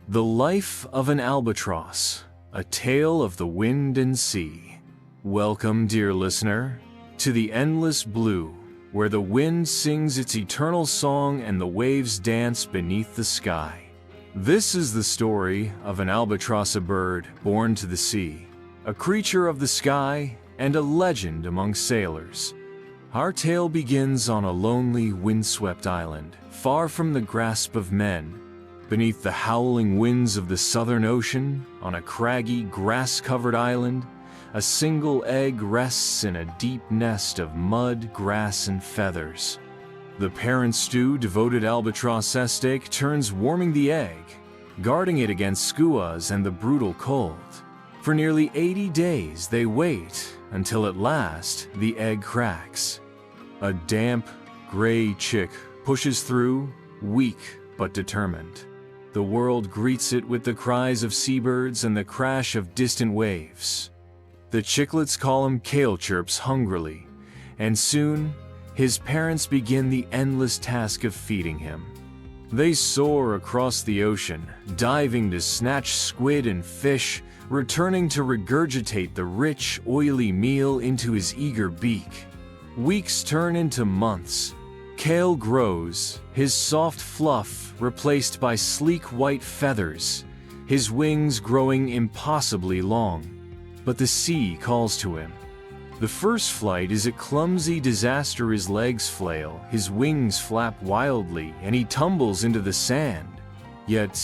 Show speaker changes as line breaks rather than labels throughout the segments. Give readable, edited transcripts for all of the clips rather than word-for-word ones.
The Life of an Albatross, a tale of the wind and sea. Welcome, dear listener, to the endless blue, where the wind sings its eternal song and the waves dance beneath the sky. This is the story of an albatross, a bird born to the sea, a creature of the sky, and a legend among sailors. Our tale begins on a lonely, windswept island, far from the grasp of men. Beneath the howling winds of the Southern Ocean, on a craggy, grass-covered island, a single egg rests in a deep nest of mud, grass, and feathers. The parent stew, devoted albatross steak, turns warming the egg, guarding it against skuas and the brutal cold. For nearly 80 days they wait, until at last the egg cracks. A damp, gray chick pushes through, weak but determined. The world greets it with the cries of seabirds and the crash of distant waves. The chicklets call him Kale chirps hungrily, and soon his parents begin the endless task of feeding him. They soar across the ocean, diving to snatch squid and fish, returning to regurgitate the rich, oily meal into his eager beak. Weeks turn into months. Kale grows, his soft fluff replaced by sleek white feathers, his wings growing impossibly long. But the sea calls to him. The first flight is a clumsy disaster. His legs flail, his wings flap wildly, and he tumbles into the sand. Yet,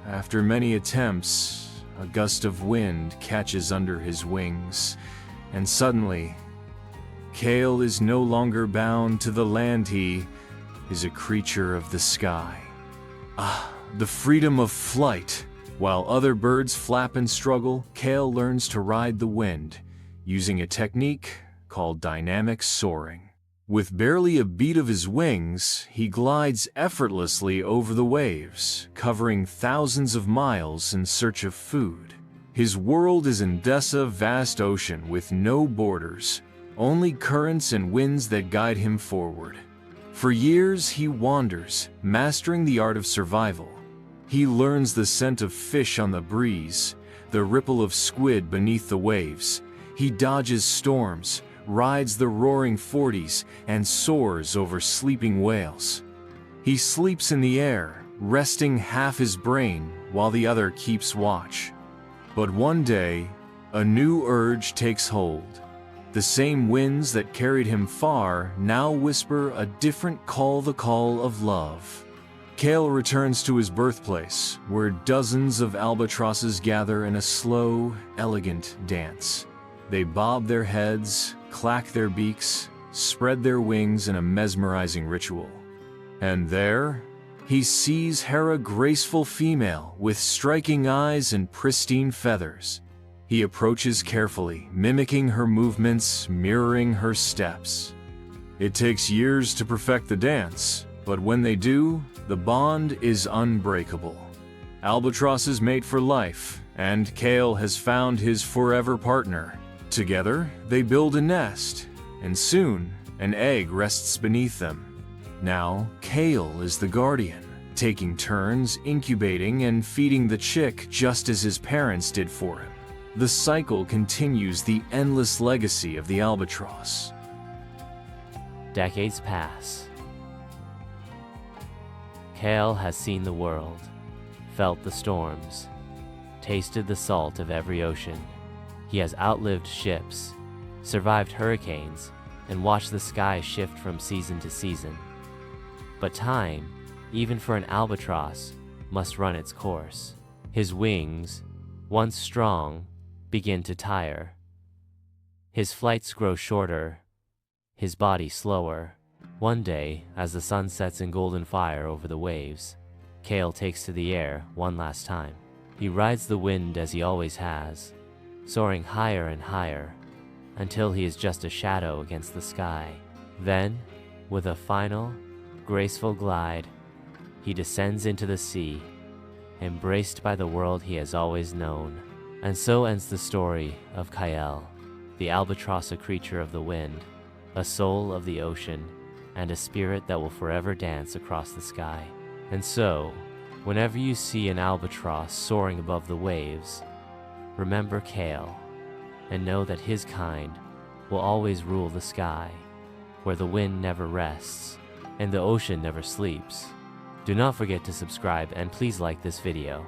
after many attempts, a gust of wind catches under his wings, and suddenly, Kale is no longer bound to the land. He is a creature of the sky. The freedom of flight. While other birds flap and struggle, Kale learns to ride the wind, using a technique called dynamic soaring. With barely a beat of his wings, he glides effortlessly over the waves, covering thousands of miles in search of food. His world is Endesa, a vast ocean with no borders, only currents and winds that guide him forward. For years he wanders, mastering the art of survival. He learns the scent of fish on the breeze, the ripple of squid beneath the waves. He dodges storms, rides the roaring 40s, and soars over sleeping whales. He sleeps in the air, resting half his brain while the other keeps watch. But one day, a new urge takes hold. The same winds that carried him far now whisper a different call, the call of love. Kale returns to his birthplace, where dozens of albatrosses gather in a slow, elegant dance. They bob their heads, clack their beaks, spread their wings in a mesmerizing ritual. And there, he sees Hera, graceful female with striking eyes and pristine feathers. He approaches carefully, mimicking her movements, mirroring her steps. It takes years to perfect the dance, but when they do, the bond is unbreakable. Albatross mate for life, and Kale has found his forever partner. Together, they build a nest, and soon, an egg rests beneath them. Now, Kale is the guardian, taking turns incubating and feeding the chick just as his parents did for him. The cycle continues, the endless legacy of the albatross.
Decades pass. Kale has seen the world, felt the storms, tasted the salt of every ocean. He has outlived ships, survived hurricanes, and watched the sky shift from season to season. But time, even for an albatross, must run its course. His wings, once strong, begin to tire. His flights grow shorter, his body slower. One day, as the sun sets in golden fire over the waves, Kale takes to the air one last time. He rides the wind as he always has, soaring higher and higher, until he is just a shadow against the sky. Then, with a final, graceful glide, he descends into the sea, embraced by the world he has always known. And so ends the story of Kale, the albatross, a creature of the wind, a soul of the ocean, and a spirit that will forever dance across the sky. And so, Whenever you see an albatross soaring above the waves, remember Kale and know that his kind will always rule the sky, where the wind never rests and the ocean never sleeps. Do not forget to subscribe and please like this video.